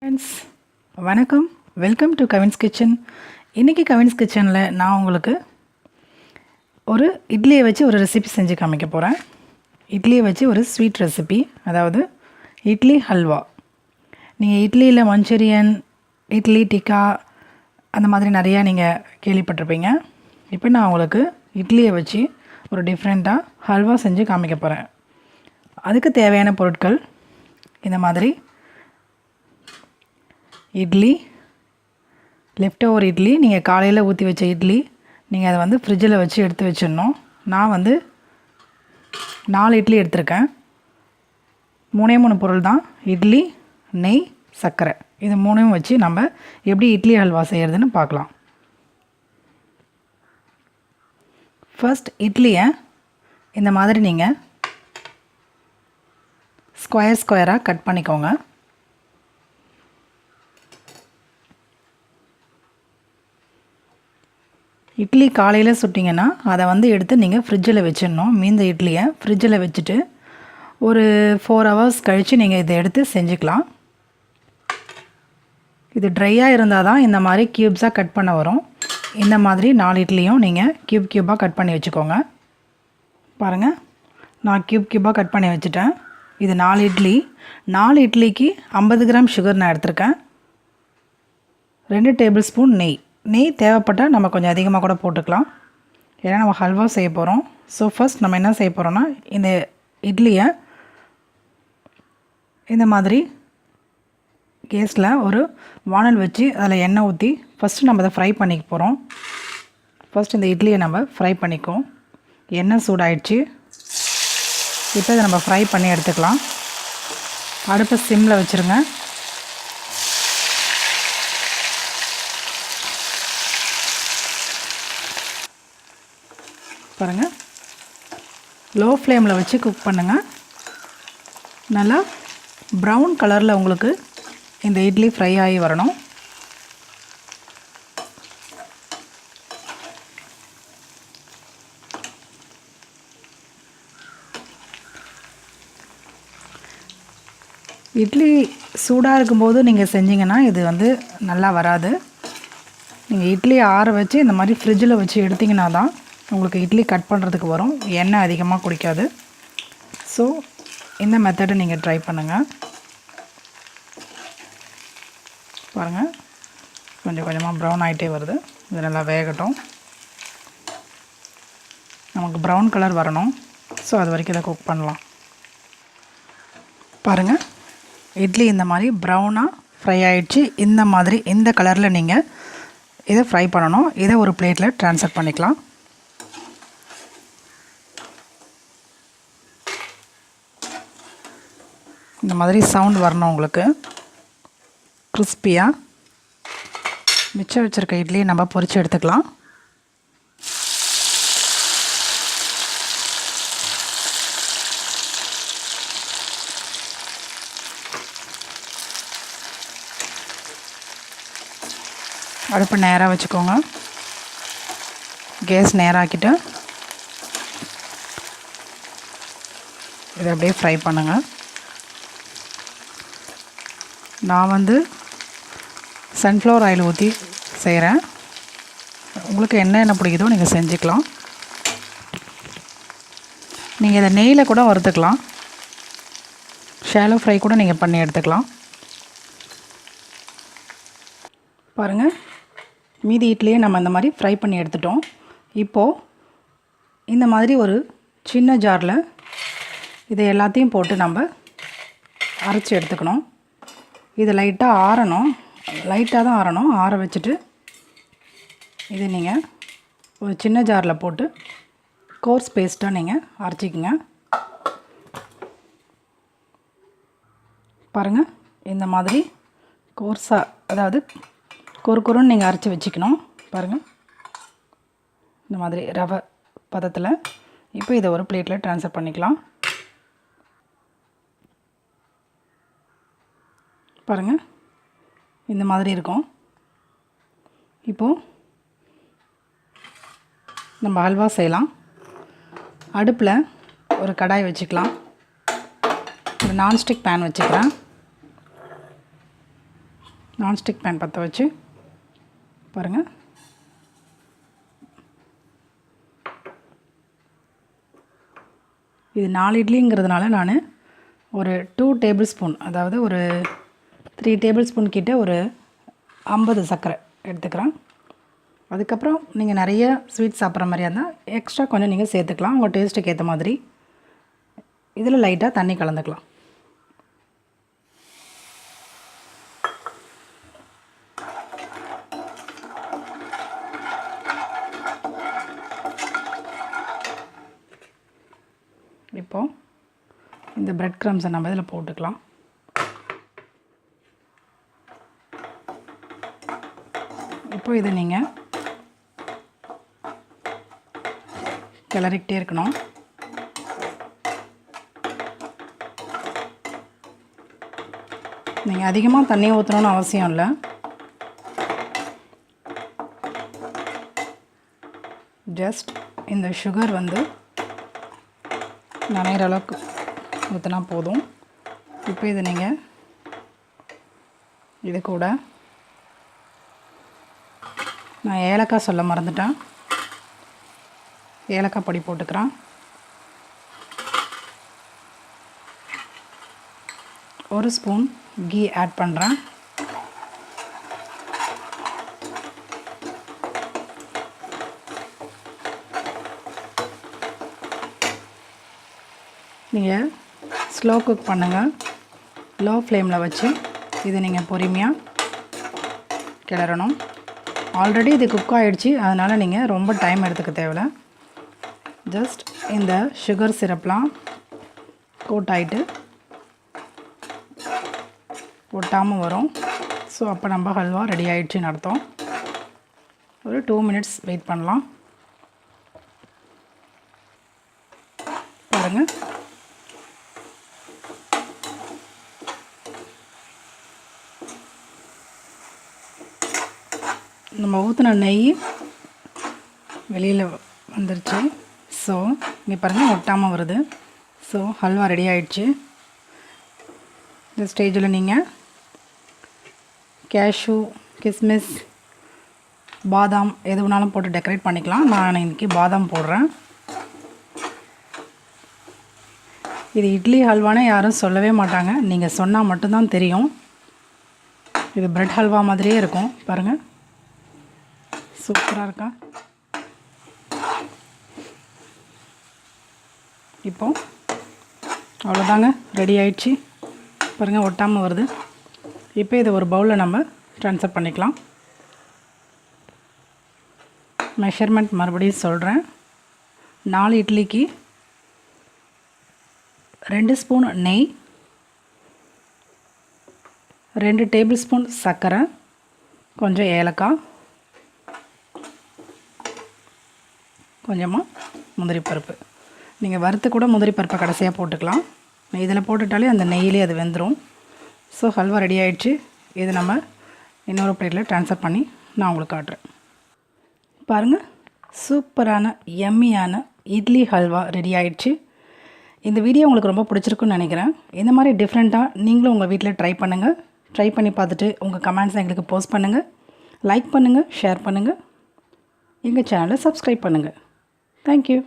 Friends வணக்கம், welcome to Cavin's kitchen. இன்றைக்கி கவின்ஸ் கிச்சனில் நான் உங்களுக்கு ஒரு இட்லியை வச்சு ஒரு ரெசிபி செஞ்சு காமிக்க போகிறேன். இட்லியை வச்சு ஒரு ஸ்வீட் ரெசிபி, அதாவது இட்லி ஹல்வா. நீங்கள் இட்லியில் மஞ்சூரியன், இட்லி டிக்கா அந்த மாதிரி நிறையா நீங்கள் கேள்விப்பட்டிருப்பீங்க. இப்போ நான் உங்களுக்கு இட்லியை வச்சு ஒரு டிஃப்ரெண்ட்டாக ஹல்வா செஞ்சு காமிக்க போகிறேன். அதுக்கு தேவையான பொருட்கள் இந்த மாதிரி இட்லி, லெஃப்ட் ஓவர் இட்லி. நீங்கள் காலையில் ஊற்றி வச்ச இட்லி, நீங்கள் அதை வந்து ஃப்ரிட்ஜில் வச்சு எடுத்து வச்சிடணும். நான் வந்து 4 இட்லி எடுத்திருக்கேன். 3 பொருள் தான், இட்லி, நெய், சர்க்கரை. இது 3 வச்சு நம்ம எப்படி இட்லி ஹல்வா செய்கிறதுன்னு பார்க்கலாம். ஃபர்ஸ்ட் இட்லியை இந்த மாதிரி நீங்கள் ஸ்கொயராக கட் பண்ணிக்கோங்க. இட்லி காலையில் சுட்டிங்கன்னா அதை வந்து எடுத்து நீங்கள் ஃப்ரிட்ஜில் வச்சிடணும். மீந்த இட்லியை ஃப்ரிட்ஜில் வச்சுட்டு ஒரு 4 ஹவர்ஸ் கழித்து நீங்கள் இதை எடுத்து செஞ்சுக்கலாம். இது ட்ரையாக இருந்தால் தான் இந்த மாதிரி க்யூப்ஸாக கட் பண்ண வரும். இந்த மாதிரி 4 இட்லியும் நீங்கள் க்யூபாக கட் பண்ணி வச்சுக்கோங்க. பாருங்கள், நான் க்யூபாக கட் பண்ணி வச்சுட்டேன். இது 4 இட்லி. 4 இட்லிக்கு 50 கிராம் சுகர் நான் எடுத்திருக்கேன். 2 டேபிள் ஸ்பூன் நெய் தேவைப்பட்டால் நம்ம கொஞ்சம் அதிகமாக கூட போட்டுக்கலாம், ஏன்னா நம்ம ஹல்வா செய்ய போகிறோம். ஸோ ஃபர்ஸ்ட் நம்ம என்ன செய்ய போகிறோன்னா, இந்த இட்லியை இந்த மாதிரி கேஸில் ஒரு வானல் வச்சு அதில் எண்ணெய் ஊற்றி ஃபஸ்ட்டு நம்ம அதை ஃப்ரை பண்ணிக்க போகிறோம். ஃபஸ்ட் இந்த இட்லியை நம்ம ஃப்ரை பண்ணிக்குவோம். எண்ணெய் சூடாயிடுச்சு. இப்போ இதை நம்ம ஃப்ரை பண்ணி எடுத்துக்கலாம். அடுப்பை சிம்மில் வச்சுருங்க. பாருங்கள், லோ ஃப்ளேமில் வச்சு குக் பண்ணுங்கள். நல்லா ப்ரௌன் கலரில் உங்களுக்கு இந்த இட்லி ஃப்ரை ஆகி வரணும். இட்லி சூடாக இருக்கும்போது நீங்கள் செஞ்சிங்கன்னா இது வந்து நல்லா வராது. நீங்கள் இட்லி ஆற வச்சு இந்த மாதிரி ஃப்ரிட்ஜில் வச்சு எடுத்திங்கன்னா தான் உங்களுக்கு இட்லி கட் பண்ணுறதுக்கு வரும். எண்ணெய் அதிகமாக குடிக்காது. ஸோ இந்த மெத்தடை நீங்கள் ட்ரை பண்ணுங்கள். பாருங்கள், கொஞ்சம் கொஞ்சமாக ப்ரௌன் ஆகிட்டே வருது. இது நல்லா வேகட்டும். நமக்கு ப்ரௌன் கலர் வரணும். ஸோ அது வரைக்கும் இதை குக் பண்ணலாம். பாருங்கள், இட்லி இந்த மாதிரி ப்ரௌனாக ஃப்ரை ஆகிடுச்சு. இந்த மாதிரி இந்த கலரில் நீங்கள் இதை ஃப்ரை பண்ணணும். இதை ஒரு பிளேட்டில் ட்ரான்ஸ்ஃபர் பண்ணிக்கலாம். இந்த மாதிரி சவுண்ட் வரணும் உங்களுக்கு, கிறிஸ்பியாக. மிச்சம் வச்சுருக்க இட்லியை நம்ம பொரித்து எடுத்துக்கலாம். அடுப்பு நேராக வச்சுக்கோங்க. கேஸ் நேராக்கிட்டு இதை அப்படியே ஃப்ரை பண்ணுங்கள். நான் வந்து சன்ஃப்ளவர் ஆயில் ஊற்றி செய்கிறேன். உங்களுக்கு என்ன பிடிக்குதோ நீங்கள் செஞ்சுக்கலாம். நீங்கள் இதை நெய்யில் கூட வறுத்துக்கலாம். ஷாலோ ஃப்ரை கூட நீங்கள் பண்ணி எடுத்துக்கலாம். பாருங்கள், மீதி இட்லியை நம்ம இந்த மாதிரி ஃப்ரை பண்ணி எடுத்துட்டோம். இப்போது இந்த மாதிரி ஒரு சின்ன ஜாரில் இதை எல்லாத்தையும் போட்டு நம்ம அரைச்சி எடுத்துக்கணும். இது லைட்டாக ஆறணும். லைட்டாக தான் ஆறணும். ஆற வச்சுட்டு இது நீங்கள் ஒரு சின்ன ஜாரில் போட்டு கோர்ஸ் பேஸ்ட்டாக நீங்கள் அரைச்சிக்கங்க. பாருங்கள், இந்த மாதிரி கோர்ஸாக, அதாவது கொருன்னு நீங்கள் அரைச்சி வச்சுக்கணும். பாருங்கள், இந்த மாதிரி ரவை பதத்தில். இப்போ இதை ஒரு பிளேட்டில் ட்ரான்ஸ்ஃபர் பண்ணிக்கலாம். பாருங்கள், இந்த மாதிரி இருக்கும். இப்போது நம்ம ஹல்வா செய்யலாம். அடுப்பில் ஒரு கடாய் வச்சுக்கலாம். ஒரு நான்ஸ்டிக் பேன் வச்சுக்கிறேன். நான்ஸ்டிக் பேன் பற்ற வச்சு பாருங்கள். இது 4 இட்லிங்கிறதுனால நான் ஒரு 2 டேபிள் ஸ்பூன், அதாவது ஒரு 3 டேபிள் ஸ்பூன் கிட்ட ஒரு 50 சர்க்கரை எடுத்துக்கிறேன். அதுக்கப்புறம் நீங்கள் நிறைய ஸ்வீட் சாப்பிட்ற மாதிரியா இருந்தால் எக்ஸ்ட்ரா கொஞ்சம் நீங்கள் சேர்த்துக்கலாம், உங்கள் டேஸ்ட்டுக்கு ஏற்ற மாதிரி. இதில் லைட்டாக தண்ணி கலந்துக்கலாம். இப்போது இந்த பிரெட் க்ரம்ஸை நம்ம இதில் போட்டுக்கலாம். இப்போ இதை நீங்கள் கிளறிக்கிட்டே இருக்கணும். நீங்கள் அதிகமாக தண்ணி ஊற்றணும்னு அவசியம் இல்லை. ஜஸ்ட் இந்த சுகர் வந்து நனைகிற அளவுக்கு ஊற்றினா போதும். இப்போ இது நீங்கள் இது கூட நான் ஏலக்காய் சொல்ல மறந்துட்டேன், ஏலக்காய் பொடி போட்டுக்கிறேன். ஒரு ஸ்பூன் கீ ஆட் பண்ணுறேன். நீங்கள் ஸ்லோ குக் பண்ணுங்கள், லோ ஃப்ளேமில் வச்சு இதை நீங்கள் பொறுமையாக கிளறணும். ஆல்ரெடி இது குக் ஆகிடுச்சு, அதனால் நீங்கள் ரொம்ப டைம் எடுத்துக்க தேவையில்லை. ஜஸ்ட் இந்த சுகர் சிரப்லாம் கோட் ஆகிட்டு ஒட்டாமல் வரும். ஸோ அப்போ நம்ம ஹல்வா ரெடி ஆகிடுச்சின்னு அர்த்தம். ஒரு 2 மினிட்ஸ் வெயிட் பண்ணலாம். பாருங்கள், நம்ம ஊற்றின நெய் வெளியில் வந்துருச்சு. ஸோ இங்கே பாருங்கள், ஒட்டாமல் வருது. ஸோ ஹல்வா ரெடி ஆகிடுச்சு. இந்த ஸ்டேஜில் நீங்கள் கேஷ்யூ, கிஸ்மிஸ், பாதாம் எது வேணாலும் போட்டு டெக்கரேட் பண்ணிக்கலாம். நான் இன்றைக்கி பாதாம் போடுறேன். இது இட்லி ஹல்வானே யாரும் சொல்லவே மாட்டாங்க, நீங்கள் சொன்னால் மட்டும்தான் தெரியும். இது பிரெட் ஹல்வா மாதிரியே இருக்கும். பாருங்கள், சூப்பராக இருக்கா. இப்போ அவ்வளோதாங்க, ரெடி ஆயிடுச்சு. பாருங்கள், ஒட்டாமல் வருது. இப்போ இதை ஒரு பவுலில் நம்ம ட்ரான்ஸ்ஃபர் பண்ணிக்கலாம். மெஷர்மெண்ட் மறுபடியும் சொல்கிறேன். 4 இட்லிக்கு 2 ஸ்பூன் நெய், 2 டேபிள் ஸ்பூன் சர்க்கரை, கொஞ்சம் ஏலக்காய், கொஞ்சமாக முந்திரி பருப்பு. நீங்கள் வறுத்து கூட முந்திரி பருப்பை கடைசியாக போட்டுக்கலாம். இதில் போட்டுட்டாலே அந்த நெய்யிலே அது வெந்துடும். ஸோ ஹல்வா ரெடி ஆகிடுச்சு. இது நம்ம இன்னொரு பிளேட்டில் ட்ரான்ஸ்ஃபர் பண்ணி நான் உங்களுக்கு காட்டுறேன். பாருங்கள், சூப்பரான யம்மியான இட்லி ஹல்வா ரெடி ஆகிடுச்சு. இந்த வீடியோ உங்களுக்கு ரொம்ப பிடிச்சிருக்குன்னு நினைக்கிறேன். இந்த மாதிரி டிஃப்ரெண்ட்டாக நீங்களும் உங்கள் வீட்டில் ட்ரை பண்ணுங்கள். ட்ரை பண்ணி பார்த்துட்டு உங்கள் கமெண்ட்ஸை எங்களுக்கு போஸ்ட் பண்ணுங்கள். லைக் பண்ணுங்கள், ஷேர் பண்ணுங்கள், எங்கள் சேனலை சப்ஸ்கிரைப் பண்ணுங்கள். தேங்க்யூ.